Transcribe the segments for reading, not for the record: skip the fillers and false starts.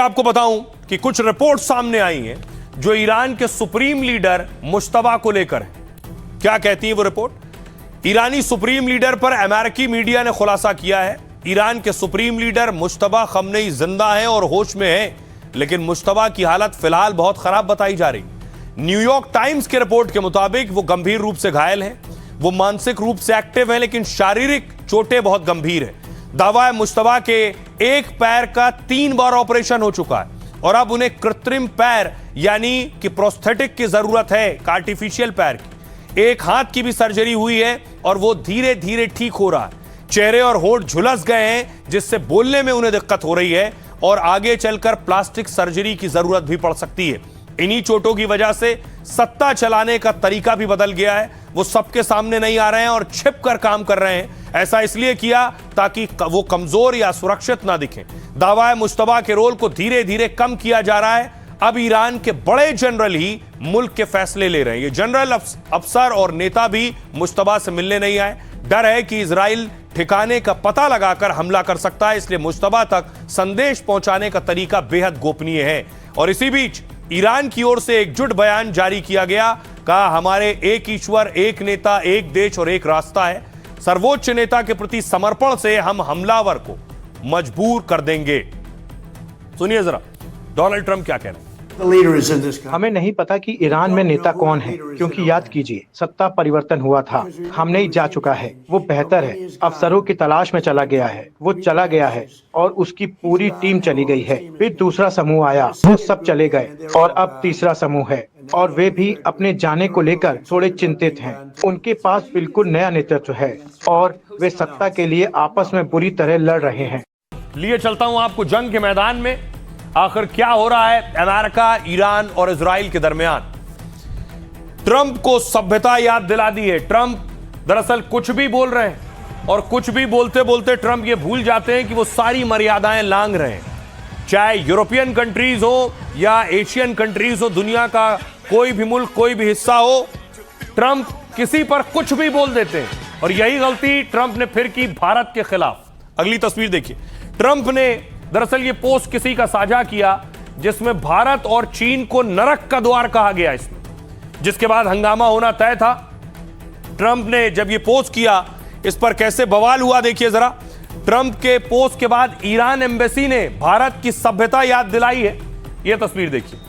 आपको बताऊं कि कुछ रिपोर्ट सामने आई हैं जो ईरान के सुप्रीम लीडर मुश्तबा को लेकर है। क्या कहती है वो रिपोर्ट? ईरानी सुप्रीम लीडर पर अमेरिकी मीडिया ने खुलासा किया है। ईरान के सुप्रीम लीडर मुश्तबा खमनेई जिंदा हैं और होश में हैं, लेकिन मुश्तबा की हालत फिलहाल बहुत खराब बताई जा रही। न्यूयॉर्क टाइम्स के रिपोर्ट के मुताबिक वो गंभीर रूप से घायल हैं। वो मानसिक रूप से एक्टिव है, लेकिन शारीरिक चोटें बहुत गंभीर है। दावा है मुश्तबा के एक पैर का 3 बार ऑपरेशन हो चुका है और अब उन्हें कृत्रिम पैर यानी कि प्रोस्थेटिक की जरूरत है, आर्टिफिशियल पैर की। एक हाथ की भी सर्जरी हुई है और वो धीरे धीरे ठीक हो रहा है। चेहरे और होंठ झुलस गए हैं, जिससे बोलने में उन्हें दिक्कत हो रही है और आगे चलकर प्लास्टिक सर्जरी की जरूरत भी पड़ सकती है। इन्हीं चोटों की वजह से सत्ता चलाने का तरीका भी बदल गया है। वो सबके सामने नहीं आ रहे हैं और छिप कर काम कर रहे हैं। ऐसा इसलिए किया ताकि वो कमजोर या सुरक्षित ना दिखें। दावा है मुश्तबा के रोल को धीरे धीरे कम किया जा रहा है। अब ईरान के बड़े जनरल ही मुल्क के फैसले ले रहे हैं। ये जनरल अफसर और नेता भी मुश्तबा से मिलने नहीं आए। डर है कि इजराइल ठिकाने का पता लगाकर हमला कर सकता है, इसलिए मुश्तबा तक संदेश पहुंचाने का तरीका बेहद गोपनीय है। और इसी बीच ईरान की ओर से एकजुट बयान जारी किया गया। कहा, हमारे एक ईश्वर, एक नेता, एक देश और एक रास्ता है। सर्वोच्च नेता के प्रति समर्पण से हम हमलावर को मजबूर कर देंगे। सुनिए जरा डोनाल्ड ट्रंप क्या कह रहे हैं। हमें नहीं पता कि ईरान में नेता कौन है, क्योंकि याद कीजिए सत्ता परिवर्तन हुआ था। खamenei जा चुका है, वो बेहतर है। अफसरों की तलाश में चला गया है, वो चला गया है और उसकी पूरी टीम चली गई है। फिर दूसरा समूह आया, वो सब चले गए और अब तीसरा समूह है और वे भी अपने जाने को लेकर थोड़े चिंतित हैं। उनके पास बिल्कुल नया नेतृत्व है और वे सत्ता के लिए आपस में बुरी तरह लड़ रहे हैं। लिए चलता हूं आपको जंग के मैदान में। आखिर क्या हो रहा है अमेरिका, ईरान और इजराइल के दरमियान? ट्रंप को सभ्यता याद दिला दी है। ट्रंप दरअसल कुछ भी बोल रहे हैं और कुछ भी बोलते बोलते ट्रंप ये भूल जाते हैं कि वो सारी मर्यादाएं लांघ रहे हैं। चाहे यूरोपियन कंट्रीज हो या एशियन कंट्रीज हो, दुनिया का कोई भी मुल्क, कोई भी हिस्सा हो, ट्रंप किसी पर कुछ भी बोल देते हैं। और यही गलती ट्रंप ने फिर की भारत के खिलाफ। अगली तस्वीर देखिए। ट्रंप ने दरअसल ये पोस्ट किसी का साझा किया जिसमें भारत और चीन को नरक का द्वार कहा गया, इसमें जिसके बाद हंगामा होना तय था। ट्रंप ने जब ये पोस्ट किया, इस पर कैसे बवाल हुआ देखिए जरा। ट्रंप के पोस्ट के बाद ईरान एम्बेसी ने भारत की सभ्यता याद दिलाई है। यह तस्वीर देखिए।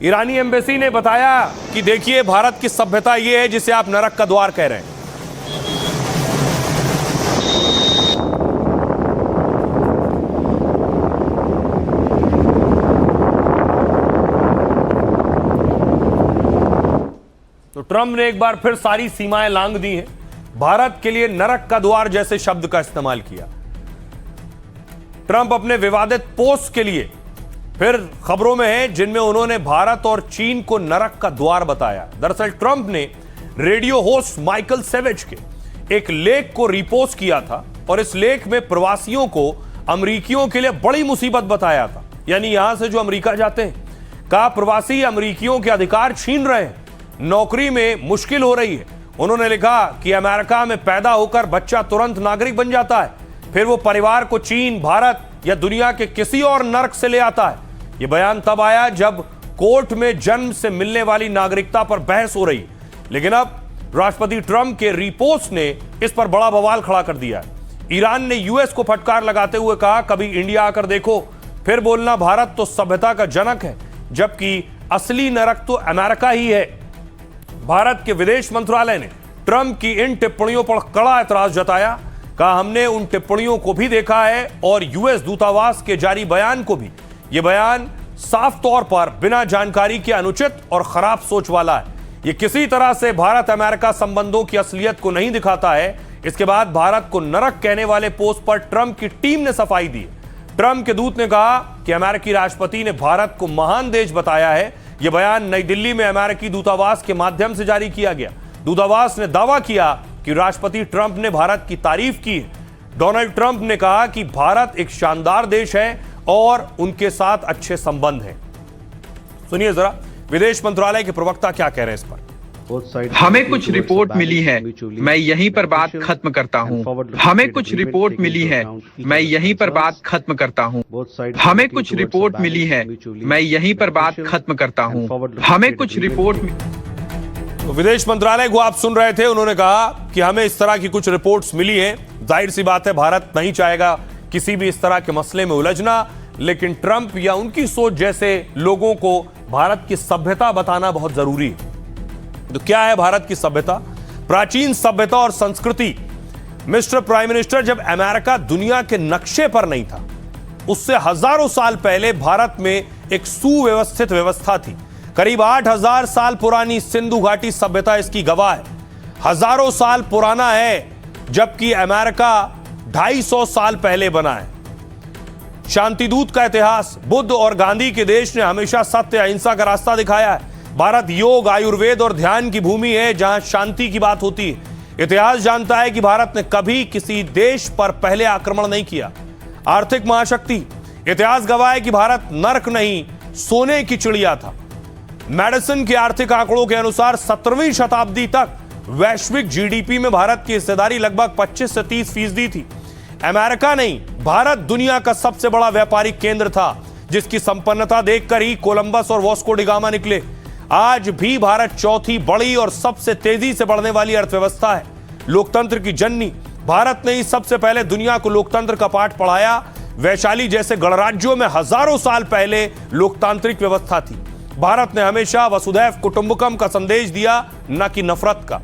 ईरानी एम्बेसी ने बताया कि देखिए भारत की सभ्यता यह है जिसे आप नरक का द्वार कह रहे हैं। तो ट्रंप ने एक बार फिर सारी सीमाएं लांघ दी हैं। भारत के लिए नरक का द्वार जैसे शब्द का इस्तेमाल किया। ट्रंप अपने विवादित पोस्ट के लिए फिर खबरों में है जिनमें उन्होंने भारत और चीन को नरक का द्वार बताया। दरअसल ट्रंप ने रेडियो होस्ट माइकल सेवेज के एक लेख को रिपोस्ट किया था और इस लेख में प्रवासियों को अमेरिकियों के लिए बड़ी मुसीबत बताया था। यानी यहां से जो अमेरिका जाते हैं, कहा प्रवासी अमेरिकियों के अधिकार छीन रहे हैं, नौकरी में मुश्किल हो रही है। उन्होंने लिखा कि अमेरिका में पैदा होकर बच्चा तुरंत नागरिक बन जाता है, फिर वो परिवार को चीन, भारत या दुनिया के किसी और नर्क से ले आता है। यह बयान तब आया जब कोर्ट में जन्म से मिलने वाली नागरिकता पर बहस हो रही। लेकिन अब राष्ट्रपति ट्रंप के रिपोस्ट ने इस पर बड़ा बवाल खड़ा कर दिया है। ईरान ने यूएस को फटकार लगाते हुए कहा, कभी इंडिया आकर देखो, फिर बोलना भारत तो सभ्यता का जनक है, जबकि असली नरक तो अमेरिका ही है। भारत के विदेश मंत्रालय ने ट्रंप की इन टिप्पणियों पर कड़ा एतराज जताया। कहा, हमने उन टिप्पणियों को भी देखा है और यूएस दूतावास के जारी बयान को भी। यह बयान साफ तौर पर बिना जानकारी के अनुचित और खराब सोच वाला है। यह किसी तरह से भारत अमेरिका संबंधों की असलियत को नहीं दिखाता है। इसके बाद भारत को नरक कहने वाले पोस्ट पर ट्रंप की टीम ने सफाई दी। ट्रंप के दूत ने कहा कि अमेरिकी राष्ट्रपति ने भारत को महान देश बताया है। यह बयान नई दिल्ली में अमेरिकी दूतावास के माध्यम से जारी किया गया। दूतावास ने दावा किया कि राष्ट्रपति ट्रंप ने भारत की तारीफ की है। डोनाल्ड ट्रंप ने कहा कि भारत एक शानदार देश है और उनके साथ अच्छे संबंध हैं। सुनिए जरा विदेश मंत्रालय के प्रवक्ता क्या कह रहे हैं इस पर। हमें कुछ रिपोर्ट मिली है, मैं यहीं पर बात खत्म करता हूं। हमें कुछ रिपोर्ट मिली है, मैं यहीं पर बात खत्म करता हूं। हमें कुछ रिपोर्ट मिली है, मैं यहीं पर बात खत्म करता हूं। हमें कुछ रिपोर्ट तो विदेश मंत्रालय को आप सुन रहे थे, उन्होंने कहा कि हमें इस तरह की कुछ रिपोर्ट्स मिली हैं। जाहिर सी बात है, भारत नहीं चाहेगा किसी भी इस तरह के मसले में उलझना, लेकिन ट्रंप या उनकी सोच जैसे लोगों को भारत की सभ्यता बताना बहुत जरूरी है। तो क्या है भारत की सभ्यता? प्राचीन सभ्यता और संस्कृति। मिस्टर प्राइम मिनिस्टर, जब अमेरिका दुनिया के नक्शे पर नहीं था, उससे हजारों साल पहले भारत में एक सुव्यवस्थित व्यवस्था थी। करीब 8000 साल पुरानी सिंधु घाटी सभ्यता इसकी गवाह है। हजारों साल पुराना है, जबकि अमेरिका 250 साल पहले बना है। शांतिदूत का इतिहास, बुद्ध और गांधी के देश ने हमेशा सत्य अहिंसा का रास्ता दिखाया है। भारत योग, आयुर्वेद और ध्यान की भूमि है, जहां शांति की बात होती है। इतिहास जानता है कि भारत ने कभी किसी देश पर पहले आक्रमण नहीं किया। आर्थिक महाशक्ति, इतिहास गवाह है कि भारत नर्क नहीं, सोने की चिड़िया था। मेडिसन के आर्थिक आंकड़ों के अनुसार 17वीं शताब्दी तक वैश्विक जीडीपी में भारत की हिस्सेदारी लगभग 25 से 30% थी। अमेरिका नहीं, भारत दुनिया का सबसे बड़ा व्यापारिक केंद्र था, जिसकी संपन्नता देखकर ही कोलंबस और वास्को डी गामा निकले। आज भी भारत चौथी बड़ी और सबसे तेजी से बढ़ने वाली अर्थव्यवस्था है। लोकतंत्र की जननी, भारत ने ही सबसे पहले दुनिया को लोकतंत्र का पाठ पढ़ाया। वैशाली जैसे गणराज्यों में हजारों साल पहले लोकतांत्रिक व्यवस्था थी। भारत ने हमेशा वसुधैव कुटुंबकम का संदेश दिया, न कि नफरत का।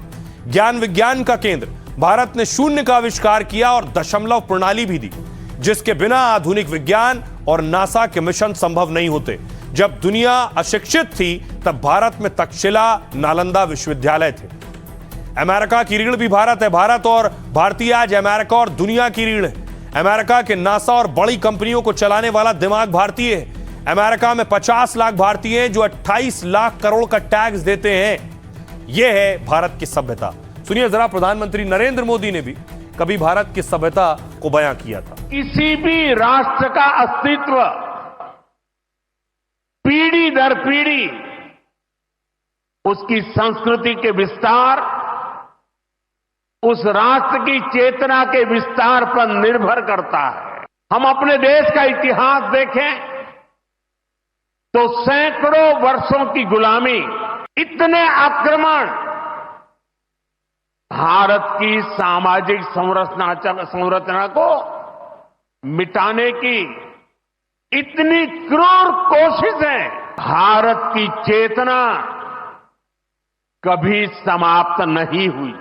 ज्ञान विज्ञान का केंद्र, भारत ने शून्य का आविष्कार किया और दशमलव प्रणाली भी दी, जिसके बिना आधुनिक विज्ञान और नासा के मिशन संभव नहीं होते। जब दुनिया अशिक्षित थी, तब भारत में तक्षशिला, नालंदा विश्वविद्यालय थे। अमेरिका की रीढ़ भी भारत है। भारत और भारतीय आज अमेरिका और दुनिया की रीढ़ है। अमेरिका के नासा और बड़ी कंपनियों को चलाने वाला दिमाग भारतीय है। अमेरिका में 50 लाख भारतीय हैं जो 28 लाख करोड़ का टैक्स देते हैं। यह है भारत की सभ्यता। सुनिए जरा, प्रधानमंत्री नरेंद्र मोदी ने भी कभी भारत की सभ्यता को बयां किया था। किसी भी राष्ट्र का अस्तित्व पीढ़ी दर पीढ़ी उसकी संस्कृति के विस्तार, उस राष्ट्र की चेतना के विस्तार पर निर्भर करता है। हम अपने देश का इतिहास देखें तो सैकड़ों वर्षों की गुलामी, इतने आक्रमण, भारत की सामाजिक संरचना को मिटाने की इतनी क्रूर कोशिशें, भारत की चेतना कभी समाप्त नहीं हुई।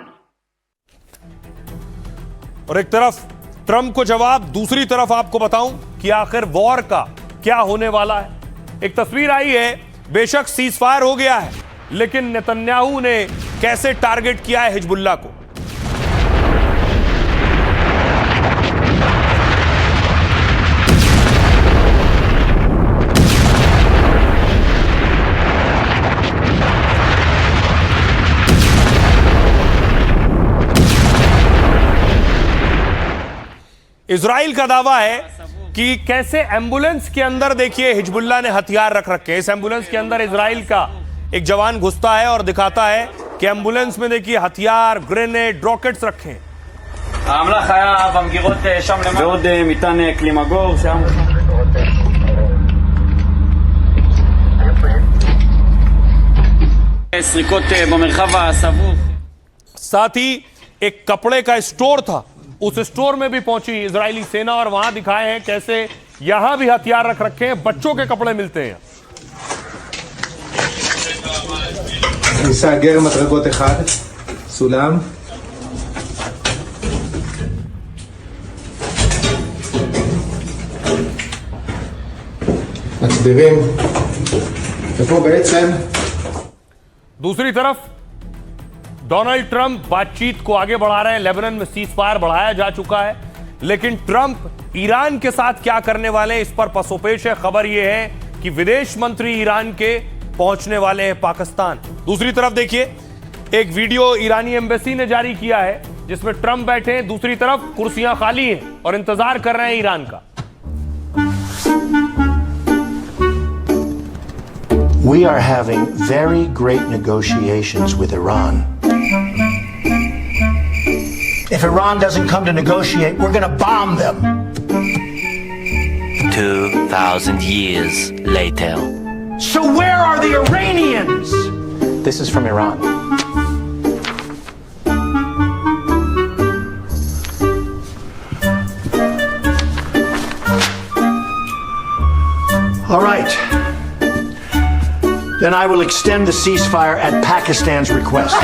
और एक तरफ ट्रंप को जवाब, दूसरी तरफ आपको बताऊं कि आखिर वॉर का क्या होने वाला है। एक तस्वीर आई है, बेशक सीजफायर हो गया है, लेकिन नेतन्याहू ने कैसे टारगेट किया है हिजबुल्लाह को। इजराइल का दावा है कि कैसे एम्बुलेंस के अंदर, देखिए, हिजबुल्लाह ने हथियार रख रखे हैं। इस एम्बुलेंस के अंदर इजराइल का एक जवान घुसता है और दिखाता है कि एम्बुलेंस में, देखिए, हथियार, ग्रेनेड, रॉकेट्स रखे हैं। האמל"ח היה במגירות שם למעלה. ועוד מטען קלימגור שם. סריקות במרחב הסבוך. साथ ही एक कपड़े का स्टोर था, उस स्टोर में भी पहुंची इजरायली सेना और वहां दिखाए हैं कैसे यहां भी हथियार रख रखे हैं। बच्चों के कपड़े मिलते हैं। ניסה גר מדרגות אחד, סולם. מצבירים. ופה בעצם दूसरी तरफ डोनाल्ड ट्रंप बातचीत को आगे बढ़ा रहे हैं। लेबनान में सीजफायर बढ़ाया जा चुका है, लेकिन ट्रंप ईरान के साथ क्या करने वाले हैं, इस पर पसोपेश है। खबर यह है कि विदेश मंत्री ईरान के पहुंचने वाले हैं पाकिस्तान। दूसरी तरफ देखिए, एक वीडियो ईरानी एम्बेसी ने जारी किया है जिसमें ट्रंप बैठे हैं, दूसरी तरफ कुर्सियां खाली हैं और इंतजार कर रहे हैं ईरान का। We are having very great negotiations with Iran. If Iran doesn't come to negotiate, we're going to bomb them. 2,000 years later. So where are the Iranians? This is from Iran. All right. Then I will extend the ceasefire at Pakistan's request.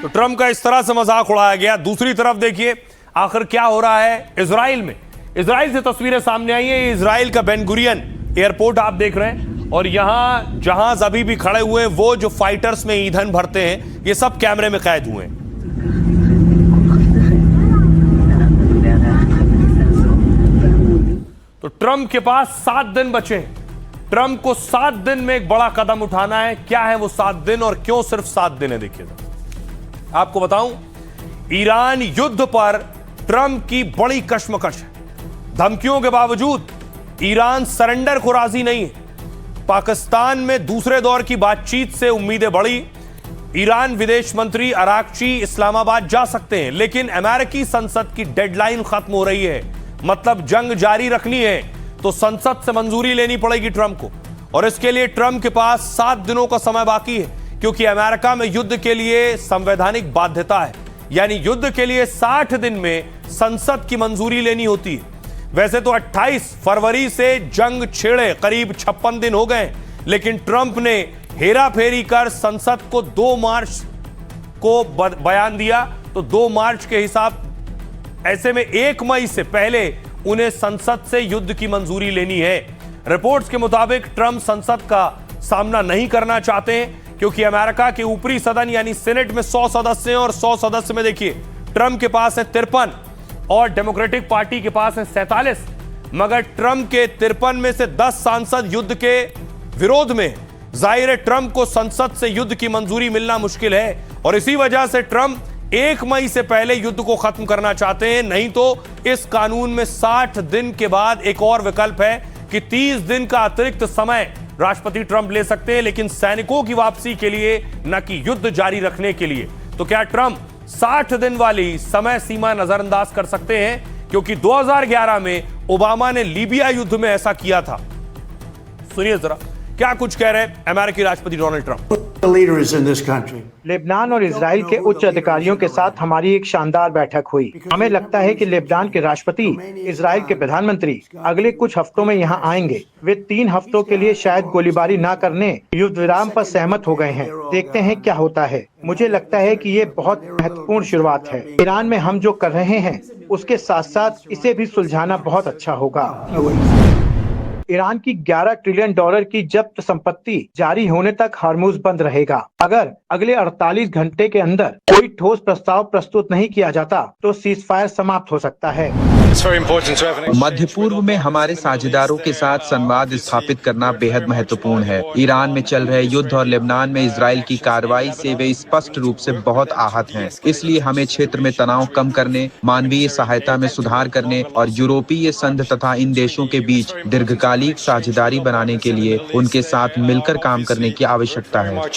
तो Trump का इस तरह से मजाक उड़ाया गया। दूसरी तरफ देखिए आखिर क्या हो रहा है इजराइल में। इजराइल से तस्वीरें सामने आई हैं। इजराइल का बेन गुरियन एयरपोर्ट आप देख रहे हैं और यहां जहाज अभी भी खड़े हुए हैं, वो जो फाइटर्स में ईंधन भरते हैं, ये सब कैमरे में कैद हुए हैं। तो ट्रंप के पास 7 दिन बचे हैं। ट्रंप को 7 दिन में एक बड़ा कदम उठाना है। क्या है वो 7 दिन और क्यों सिर्फ 7 दिन है? देखिए आपको बताऊं, ईरान युद्ध पर ट्रंप की बड़ी कश्मकश है। धमकियों के बावजूद ईरान सरेंडर को राजी नहीं है। पाकिस्तान में दूसरे दौर की बातचीत से उम्मीदें बढ़ी। ईरान विदेश मंत्री अराक्ची इस्लामाबाद जा सकते हैं, लेकिन अमेरिकी संसद की डेडलाइन खत्म हो रही है। मतलब जंग जारी रखनी है तो संसद से मंजूरी लेनी पड़ेगी ट्रंप को, और इसके लिए ट्रंप के पास 7 दिनों का समय बाकी है, क्योंकि अमेरिका में युद्ध के लिए संवैधानिक बाध्यता है। यानी युद्ध के लिए 60 दिन में संसद की मंजूरी लेनी होती है। वैसे तो 28 फरवरी से जंग छेड़े करीब 56 दिन हो गए, लेकिन ट्रंप ने हेरा फेरी कर संसद को 2 मार्च को बयान दिया। तो 2 मार्च के हिसाब, ऐसे में 1 मई से पहले उन्हें संसद से युद्ध की मंजूरी लेनी है। रिपोर्ट्स के मुताबिक ट्रंप संसद का सामना नहीं करना चाहते हैं, क्योंकि अमेरिका के ऊपरी सदन यानी सीनेट में 100 सदस्य हैं और 100 सदस्य में देखिए ट्रंप के पास है 53 और डेमोक्रेटिक पार्टी के पास है 47। मगर ट्रंप के 53 में से 10 सांसद युद्ध के विरोध में। जाहिर है ट्रंप को संसद से युद्ध की मंजूरी मिलना मुश्किल है, और इसी वजह से ट्रंप 1 मई से पहले युद्ध को खत्म करना चाहते हैं। नहीं तो इस कानून में 60 दिन के बाद एक और विकल्प है कि 30 दिन का अतिरिक्त समय राष्ट्रपति ट्रंप ले सकते हैं, लेकिन सैनिकों की वापसी के लिए, न कि युद्ध जारी रखने के लिए। तो क्या ट्रंप 60 दिन वाली समय सीमा नजरअंदाज कर सकते हैं? क्योंकि 2011 में ओबामा ने लीबिया युद्ध में ऐसा किया था। सुनिए जरा क्या कुछ कह रहे हैं अमेरिकी राष्ट्रपति डोनाल्ड ट्रंप। लेबनान और इजराइल के उच्च अधिकारियों के साथ हमारी एक शानदार बैठक हुई। हमें लगता है कि लेबनान के राष्ट्रपति, इजराइल के प्रधानमंत्री अगले कुछ हफ्तों में यहाँ आएंगे। वे 3 हफ्तों के लिए शायद गोलीबारी न करने युद्ध विराम पर सहमत हो गए हैं। देखते हैं क्या होता है। मुझे लगता है कि ये बहुत महत्वपूर्ण शुरुआत है। ईरान में हम जो कर रहे हैं उसके साथ साथ इसे भी सुलझाना बहुत अच्छा होगा। ईरान की $11 ट्रिलियन की जब्त संपत्ति जारी होने तक हॉर्मुज़ बंद रहेगा। अगर अगले 48 घंटे के अंदर कोई ठोस प्रस्ताव प्रस्तुत नहीं किया जाता तो सीज़फायर समाप्त हो सकता है। मध्य पूर्व में हमारे साझेदारों के साथ संवाद स्थापित करना बेहद महत्वपूर्ण है। ईरान में चल रहे युद्ध और लेबनान में इजराइल की कार्रवाई से वे स्पष्ट रूप से बहुत आहत हैं। इसलिए हमें क्षेत्र में तनाव कम करने, मानवीय सहायता में सुधार करने और यूरोपीय संघ तथा इन देशों के बीच दीर्घकालिक साझेदारी बनाने के लिए उनके साथ मिलकर काम करने की आवश्यकता है।